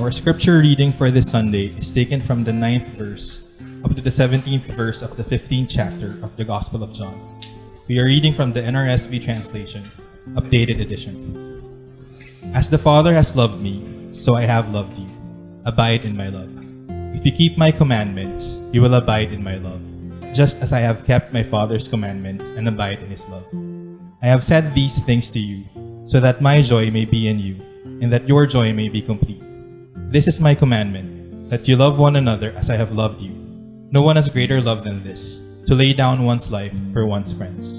Our scripture reading for this Sunday is taken from the 9th verse up to the 17th verse of the 15th chapter of the Gospel of John. We are reading from the NRSV translation, updated edition. As the Father has loved me, so I have loved you. Abide in my love. If you keep my commandments, you will abide in my love, just as I have kept my Father's commandments and abide in his love. I have said these things to you, so that my joy may be in you, and that your joy may be complete. This is my commandment, that you love one another as I have loved you. No one has greater love than this, to lay down one's life for one's friends.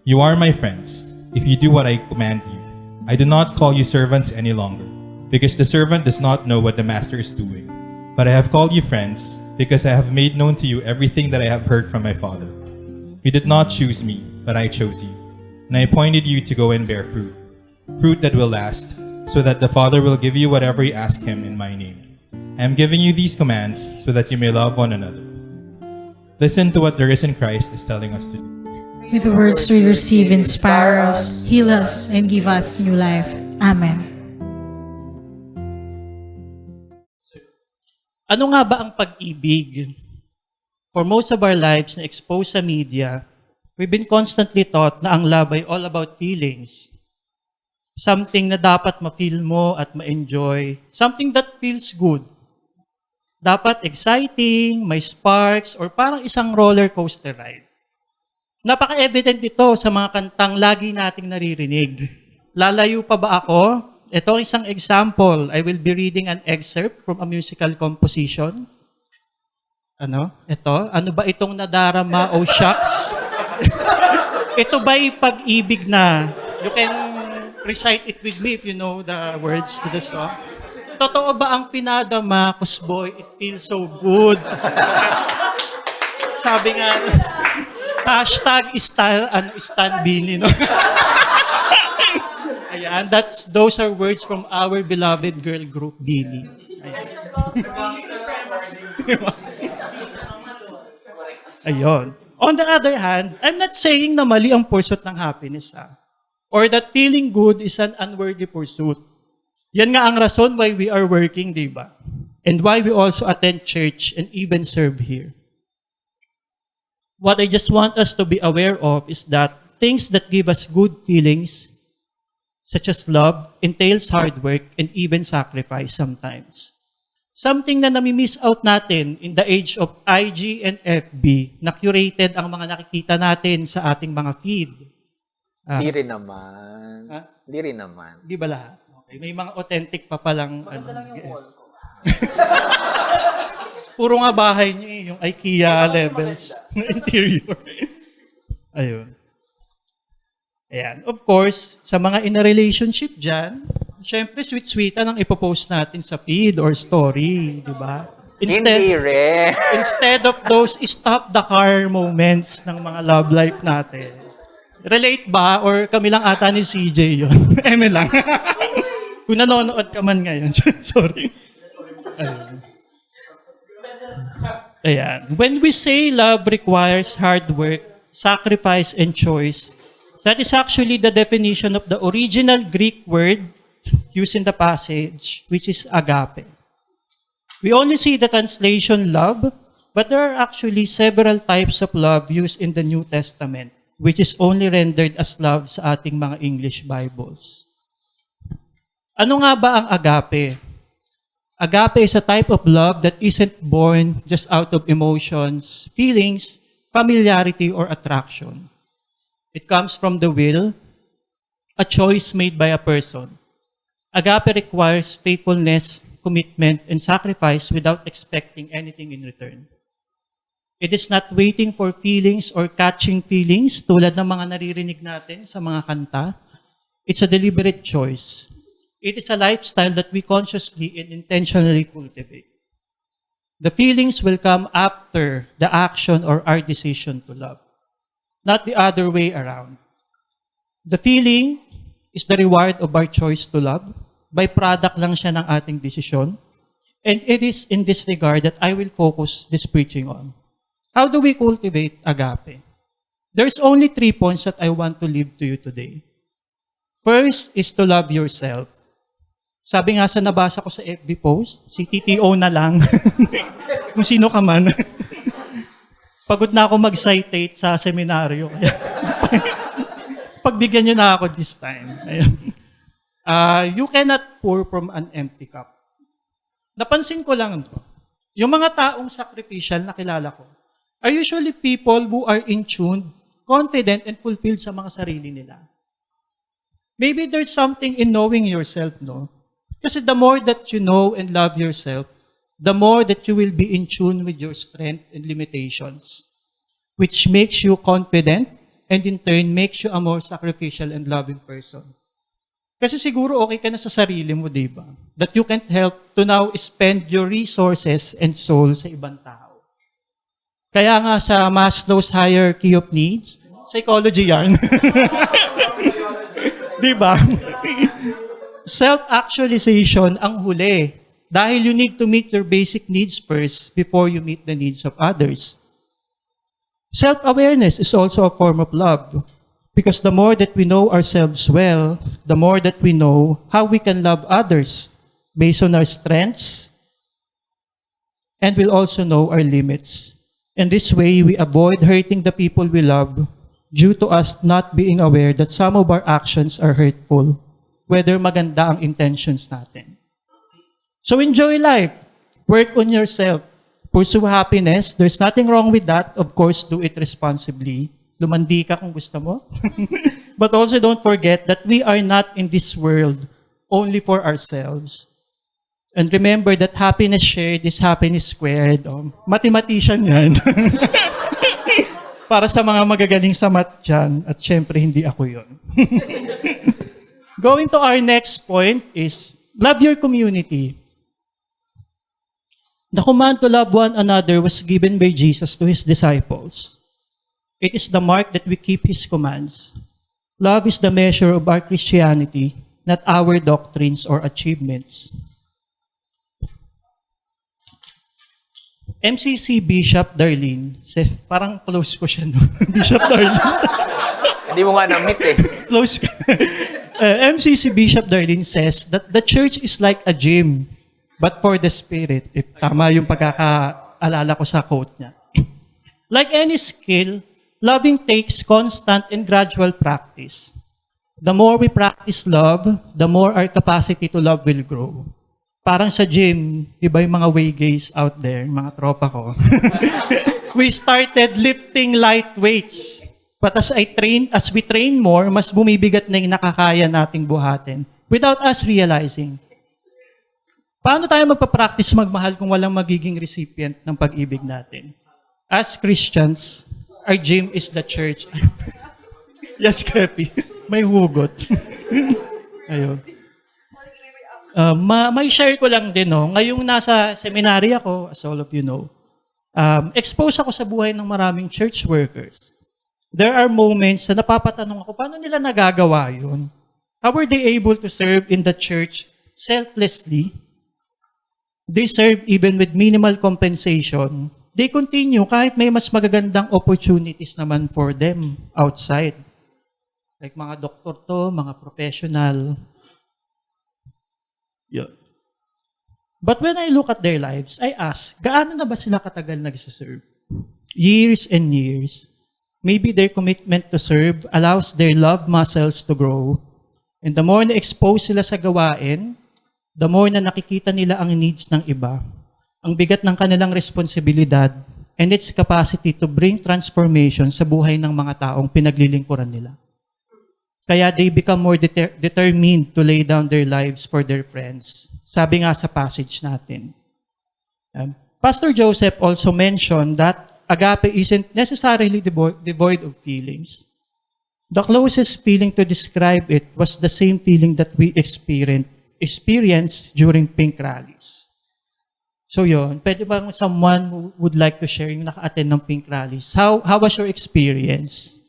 You are my friends, if you do what I command you. I do not call you servants any longer, because the servant does not know what the master is doing. But I have called you friends, because I have made known to you everything that I have heard from my Father. You did not choose me, but I chose you, and I appointed you to go and bear fruit, fruit that will last, so that the Father will give you whatever you ask him in my name. I am giving you these commands so that you may love one another. Listen to what the risen Christ is telling us to do. May the words we receive inspire us, heal us, and give us new life. Amen. Ano nga ba ang pag-ibig? For most of our lives na exposed sa media, we've been constantly taught na ang love ay all about feelings. Something na dapat ma-feel mo at ma-enjoy. Something that feels good. Dapat exciting, may sparks, or parang isang roller coaster ride. Napaka-evident ito sa mga kantang lagi nating naririnig. Lalayo pa ba ako? Ito isang example. I will be reading an excerpt from a musical composition. Ito? Ano ba itong nadarama, oh shucks? Ito ba'y pag-ibig na? You can recite it with me if you know the words to the song. Totoo ba ang pinadama, kusboy, it feels so good? Sabi nga, hashtag Stan Bini, no? Ayan, those are words from our beloved girl group, Bini. Ayun. On the other hand, I'm not saying na mali ang pursuit ng happiness, or that feeling good is an unworthy pursuit. Yan nga ang rason why we are working, di ba? And why we also attend church and even serve here. What I just want us to be aware of is that things that give us good feelings, such as love, entails hard work and even sacrifice sometimes. Something na nami-miss out natin in the age of IG and FB na curated ang mga nakikita natin sa ating mga feed. Di rin naman. Di rin naman. Di ba lahat? Okay. May mga authentic pa palang... lang yung wall ko. Puro nga bahay niyo yung IKEA levels ng interior. Ayun. Ayan. Of course, sa mga in a relationship dyan, syempre sweet-sweetan ang ipopost natin sa feed or story, di ba? Hindi rin. Instead of those stop the car moments ng mga love life natin. Relate ba? Or kami lang ata ni CJ yun? Eme lang. Kung nanonood ka man ngayon. Sorry. Ayan. When we say love requires hard work, sacrifice, and choice, that is actually the definition of the original Greek word used in the passage, which is agape. We only see the translation love, but there are actually several types of love used in the New Testament, which is only rendered as love sa ating mga English Bibles. Ano nga ba ang agape? Agape is a type of love that isn't born just out of emotions, feelings, familiarity, or attraction. It comes from the will, a choice made by a person. Agape requires faithfulness, commitment, and sacrifice without expecting anything in return. It is not waiting for feelings or catching feelings tulad ng mga naririnig natin sa mga kanta. It's a deliberate choice. It is a lifestyle that we consciously and intentionally cultivate. The feelings will come after the action or our decision to love, not the other way around. The feeling is the reward of our choice to love. Byproduct lang siya ng ating desisyon. And it is in this regard that I will focus this preaching on. How do we cultivate agape? There's only 3 points that I want to leave to you today. First is to love yourself. Sabi nga sa nabasa ko sa FB post, si TTO na lang. Kung sino ka man. Pagod na ako mag-citate sa seminaryo. Pagbigyan niyo na ako this time. Ayun. You cannot pour from an empty cup. Napansin ko lang ito. Yung mga taong sacrificial na kilala ko are usually people who are in tune, confident, and fulfilled sa mga sarili nila. Maybe there's something in knowing yourself, no? Kasi the more that you know and love yourself, the more that you will be in tune with your strength and limitations, which makes you confident and in turn makes you a more sacrificial and loving person. Kasi siguro okay ka na sa sarili mo, di ba? That you can't help to now spend your resources and soul sa ibang tao. Kaya nga sa Maslow's hierarchy of needs, psychology yan. Di ba? Self-actualization ang huli. Dahil you need to meet your basic needs first before you meet the needs of others. Self-awareness is also a form of love. Because the more that we know ourselves well, the more that we know how we can love others based on our strengths, and we'll also know our limits. And this way, we avoid hurting the people we love due to us not being aware that some of our actions are hurtful, whether maganda ang intentions natin. So enjoy life. Work on yourself. Pursue happiness. There's nothing wrong with that. Of course, do it responsibly. Lumandi ka kung gusto mo. But also don't forget that we are not in this world only for ourselves. And remember that happiness shared is happiness squared. Mathematician yan. Para sa mga magagaling sa math dyan. At syempre, hindi ako yun. Going to our next point is, love your community. The command to love one another was given by Jesus to His disciples. It is the mark that we keep His commands. Love is the measure of our Christianity, not our doctrines or achievements. MCC Bishop Darlene, parang close ko siya, no? Bishop Darlene. Hindi mo nga na-meet eh. Close ka. MCC Bishop Darlene says that the church is like a gym, but for the spirit. If tama yung pagkakaalala ko sa quote niya. Like any skill, loving takes constant and gradual practice. The more we practice love, the more our capacity to love will grow. Parang sa gym, iba yung mga way gays out there, mga tropa ko. We started lifting light weights. But as we train more, mas bumibigat na yung nakakaya nating buhatin without us realizing. Paano tayo magpa-practice magmahal kung walang magiging recipient ng pag-ibig natin? As Christians, our gym is the church. Yes, Kepi. May hugot. Ayun. May share ko lang din, no? Ngayong nasa seminary ako, as all of you know, exposed ako sa buhay ng maraming church workers. There are moments na napapatanong ako, paano nila nagagawa yun? How were they able to serve in the church selflessly? They serve even with minimal compensation. They continue kahit may mas magagandang opportunities naman for them outside. Like mga doktor to, mga professional. Yeah. But when I look at their lives, I ask, gaano na ba sila katagal nagsiserve? Years and years. Maybe their commitment to serve allows their love muscles to grow. And the more na-expose sila sa gawain, the more na nakikita nila ang needs ng iba, ang bigat ng kanilang responsibilidad, and its capacity to bring transformation sa buhay ng mga taong pinaglilingkuran nila. Kaya they become more determined to lay down their lives for their friends. Sabi nga sa passage natin. Pastor Joseph also mentioned that agape isn't necessarily devoid of feelings. The closest feeling to describe it was the same feeling that we experienced during pink rallies. So yun, pwede bang someone who would like to share yung naka-attend ng pink rallies? How was your experience?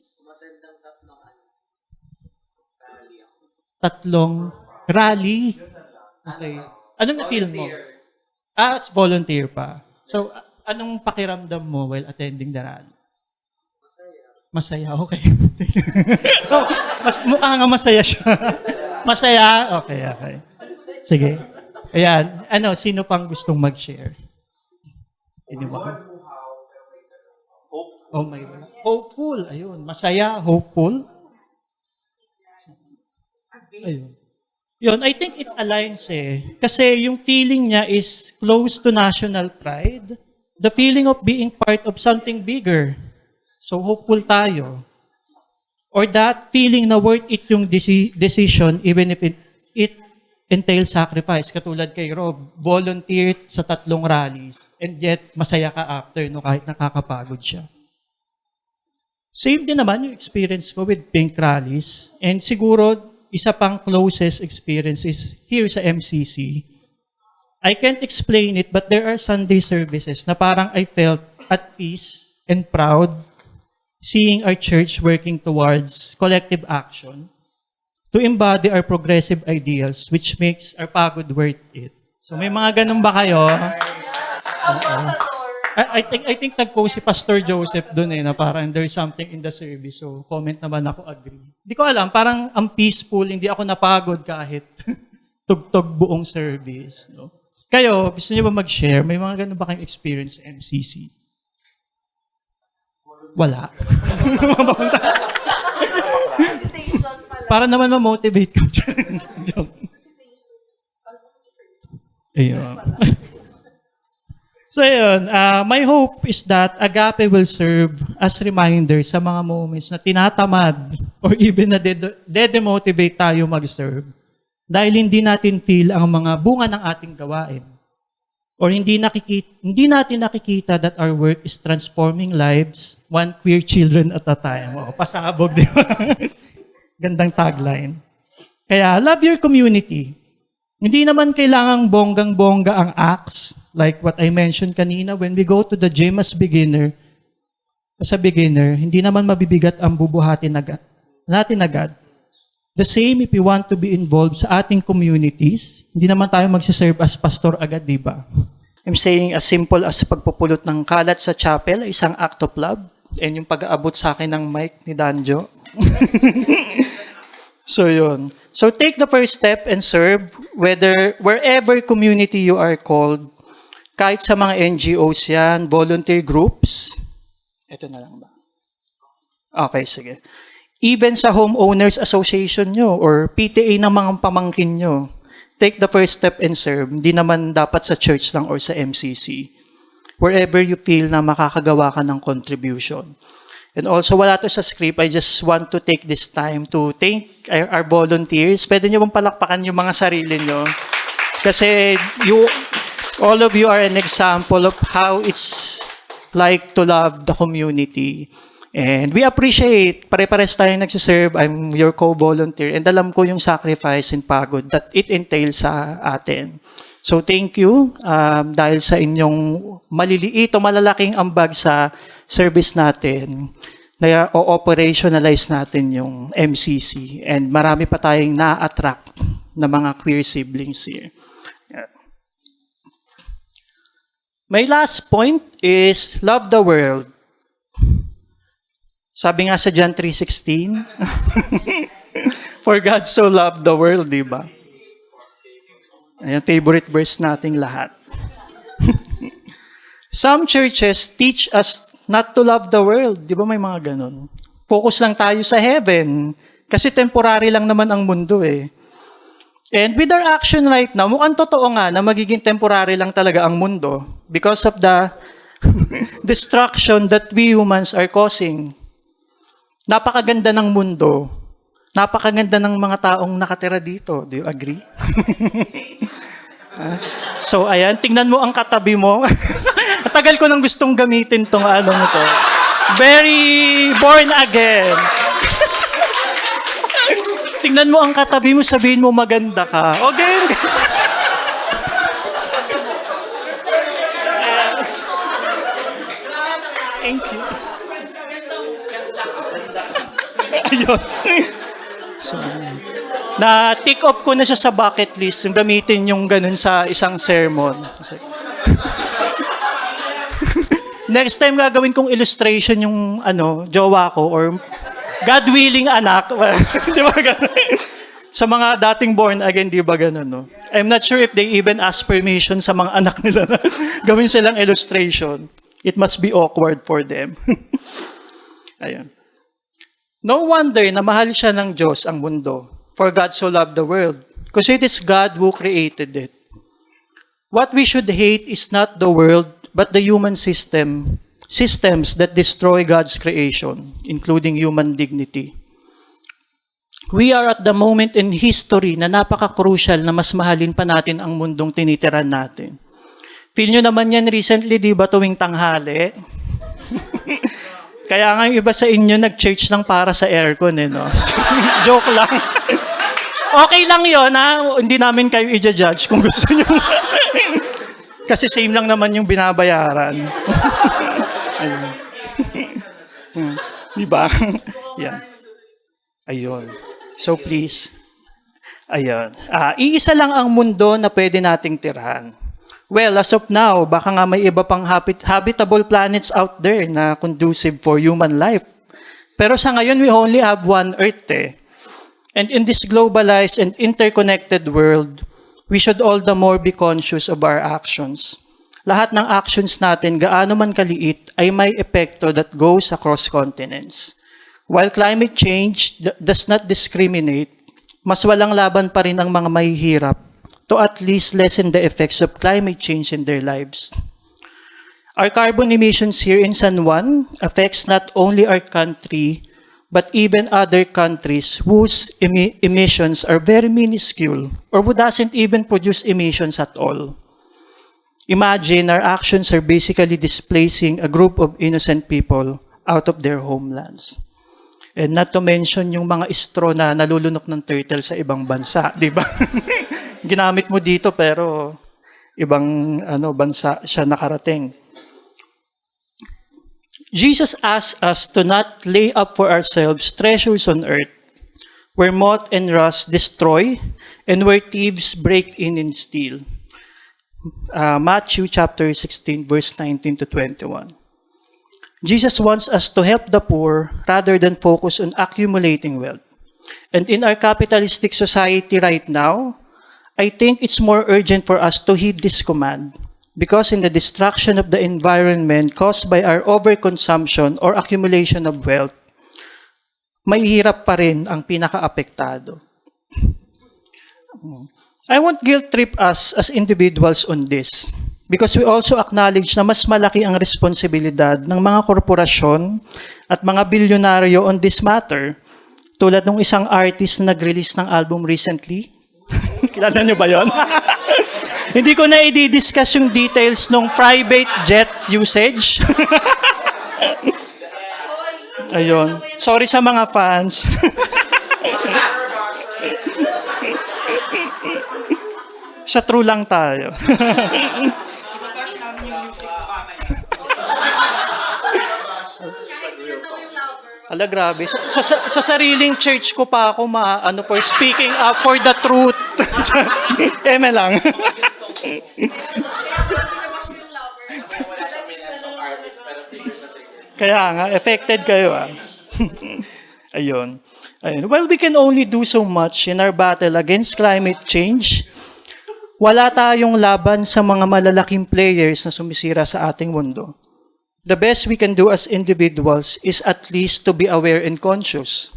Tatlong rally? Okay. Anong na-feel mo? It's volunteer pa. So, anong pakiramdam mo while attending the rally? Masaya, okay. Mukha nga masaya siya. Masaya? Okay. Sige. Ayan. Ano, sino pang gustong mag-share? Anyone? Oh my God. Hopeful. Ayun. Masaya, hopeful. Ayun. Yun, I think it aligns Kasi yung feeling niya is close to national pride. The feeling of being part of something bigger. So hopeful tayo. Or that feeling na worth it yung decision even if it entails sacrifice. Katulad kay Rob, volunteer sa 3 rallies and yet masaya ka after no, kahit nakakapagod siya. Same din naman yung experience ko with Pink Rallies. And siguro, isa pang closest experience is here sa MCC. I can't explain it, but there are Sunday services na parang I felt at peace and proud seeing our church working towards collective action to embody our progressive ideals, which makes our pagod worth it. So may mga ganun ba kayo? I think nag-post si Pastor Joseph doon na parang there's something in the service. So comment naman ako, agree. Hindi ko alam, parang ang peaceful, hindi ako napagod kahit tugtog buong service. No? Kayo, gusto niyo ba mag-share? May mga ganun ba kayong experience sa MCC? Wala. Para naman ma-motivate ka. Ayun. So yun, my hope is that Agape will serve as reminder sa mga moments na tinatamad or even na de-demotivate tayo mag-serve dahil hindi natin feel ang mga bunga ng ating gawain. Or hindi natin nakikita that our work is transforming lives, one queer children at a time. Oh, pasabog, di ba? Gandang tagline. Kaya, love your community. Hindi naman kailangang bonggang-bongga ang acts, like what I mentioned kanina, when we go to the gym as a beginner, hindi naman mabibigat ang bubuhatin natin agad. The same if we want to be involved sa ating communities, hindi naman tayo magsiserve as pastor agad, di ba? I'm saying as simple as pagpupulot ng kalat sa chapel, isang act of love, and yung pag-aabot sa akin ng mic ni Danjo. So yun. So take the first step and serve wherever community you are called. Kahit sa mga NGOs yan, volunteer groups. Ito na lang ba? Okay, sige. Even sa homeowners association nyo or PTA ng mga pamangkin nyo, take the first step and serve. Hindi naman dapat sa church lang or sa MCC. Wherever you feel na makakagawa ka ng contribution. And also, wala to sa script. I just want to take this time to thank our volunteers. Pwede nyo bang palakpakan yung mga sarili nyo? Kasi all of you are an example of how it's like to love the community. And we appreciate, pare-pares tayo nagsiserve. I'm your co-volunteer. And alam ko yung sacrifice and pagod that it entails sa atin. So thank you dahil sa inyong maliliit o malalaking ambag sa service natin, na o-operationalize natin yung MCC. And marami pa tayong na-attract na mga queer siblings here. Yeah. My last point is love the world. Sabi nga sa John 3:16, for God so loved the world, di ba? Ayan, favorite verse nating lahat. Some churches teach us not to love the world. Di ba may mga ganun? Focus lang tayo sa heaven. Kasi temporary lang naman ang mundo eh. And with our action right now, mukhang totoo nga na magiging temporary lang talaga ang mundo because of the destruction that we humans are causing. Napakaganda ng mundo. Napakaganda ng mga taong nakatira dito. Do you agree? So, ayan, tingnan mo ang katabi mo. Tagal ko nang gustong gamitin tong ano mo to. Very born again. Tingnan mo ang katabi mo, sabihin mo maganda ka. Okay. Thank you. Ayun. So, na-tick off ko na siya sa bucket list, yung gamitin yung ganun sa isang sermon. Next time gagawin kong illustration yung jowa ko or God willing anak. Di ba ganun? Sa mga dating born again, di ba ganun, no? I'm not sure if they even ask permission sa mga anak nila na gawin silang illustration. It must be awkward for them. Ayun. No wonder na mahal siya ng Diyos ang mundo. For God so loved the world. Because it is God who created it. What we should hate is not the world, but the human systems that destroy God's creation, including human dignity. We are at the moment in history na napaka-crucial na mas mahalin pa natin ang mundong tinitiran natin. Feel nyo naman yan recently, di ba, tuwing tanghali? Kaya nga yung iba sa inyo nag-church lang para sa aircon, no? Joke lang. Okay lang yun, ha? Hindi namin kayo i-judge kung gusto nyo. Kasi same lang naman yung binabayaran. Ayun. Di ba? Yan. Ayun. So please, ayun. Iisa lang ang mundo na pwede nating tirhan. Well, as of now, baka nga may iba pang habitable planets out there na conducive for human life. Pero sa ngayon, we only have one Earth, eh. And in this globalized and interconnected world, we should all the more be conscious of our actions. Lahat ng actions natin, gaano man kaliit, ay may epekto that goes across continents. While climate change does not discriminate, mas walang laban pa rin ang mga mahihirap to at least lessen the effects of climate change in their lives. Our carbon emissions here in San Juan affects not only our country, but even other countries whose emissions are very minuscule or who doesn't even produce emissions at all. Imagine our actions are basically displacing a group of innocent people out of their homelands. And not to mention yung mga straw na nalulunok ng turtle sa ibang bansa, di ba? Ginamit mo dito pero ibang bansa siya nakarating. Jesus asks us to not lay up for ourselves treasures on earth, where moth and rust destroy, and where thieves break in and steal. Matthew chapter 16, verse 19 to 21. Jesus wants us to help the poor rather than focus on accumulating wealth. And in our capitalistic society right now, I think it's more urgent for us to heed this command because in the destruction of the environment caused by our overconsumption or accumulation of wealth, mahihirap pa rin ang pinaka-apektado. I won't guilt trip us as individuals on this because we also acknowledge na mas malaki ang responsibilidad ng mga korporasyon at mga bilyonaryo on this matter. Tulad ng isang artist na nag-release ng album recently. Kilala niyo ba yon? Hindi ko na i-discuss yung details ng private jet usage. Ayun. Sorry sa mga fans. Sa true lang tayo. Ala, grabe. Sa sariling church ko pa ako for speaking up for the truth. Eme lang. Kaya nga, affected kayo Ayun. Well, we can only do so much in our battle against climate change. Wala tayong laban sa mga malalaking players na sumisira sa ating mundo. The best we can do as individuals is at least to be aware and conscious.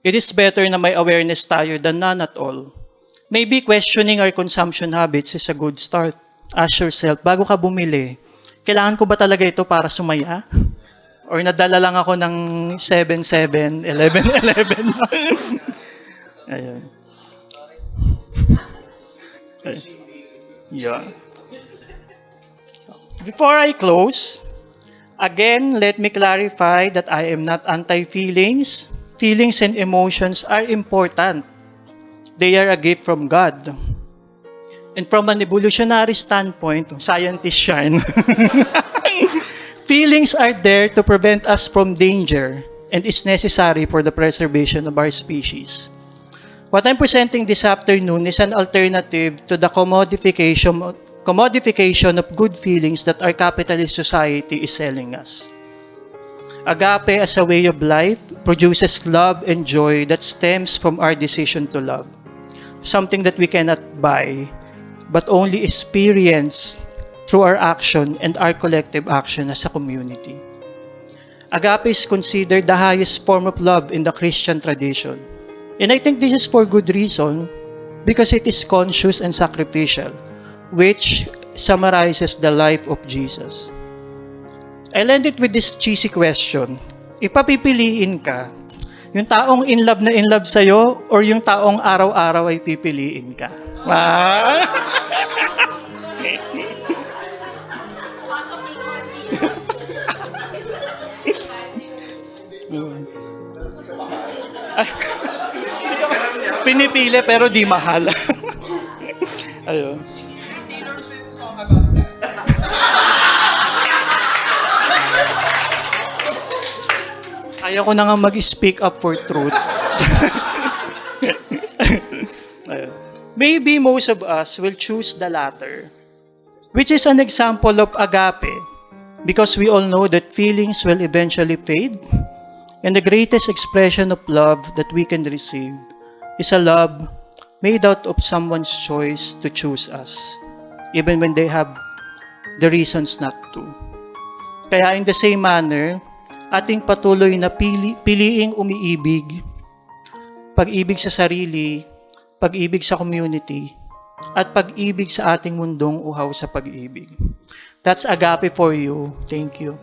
It is better na may awareness tayo than none at all. Maybe questioning our consumption habits is a good start. Ask yourself, bago ka bumili, kailangan ko ba talaga ito para sumaya? Or nadala lang ako ng 7-7, 11-11? Ayun. Yeah. Before I close, again, let me clarify that I am not anti-feelings. Feelings and emotions are important. They are a gift from God. And from an evolutionary standpoint, scientists yan, feelings are there to prevent us from danger and is necessary for the preservation of our species. What I'm presenting this afternoon is an alternative to the commodification of good feelings that our capitalist society is selling us. Agape as a way of life produces love and joy that stems from our decision to love. something that we cannot buy, but only experience through our action and our collective action as a community. Agape is considered the highest form of love in the Christian tradition. And I think this is for good reason, because it is conscious and sacrificial, which summarizes the life of Jesus. I'll end it with this cheesy question. Ipapipiliin ka, yung taong in love sa'yo, or yung taong araw-araw ay pipiliin ka? Pinipili pero di mahal. Ayun. Ayaw ko na nga mag-speak up for truth. Ayun. Maybe most of us will choose the latter, which is an example of agape, because we all know that feelings will eventually fade, and the greatest expression of love that we can receive is a love made out of someone's choice to choose us, even when they have the reasons not to. Kaya in the same manner, ating patuloy na piliing umiibig, pag-ibig sa sarili, pag-ibig sa community, at pag-ibig sa ating mundong uhaw sa pag-ibig. That's agape for you. Thank you.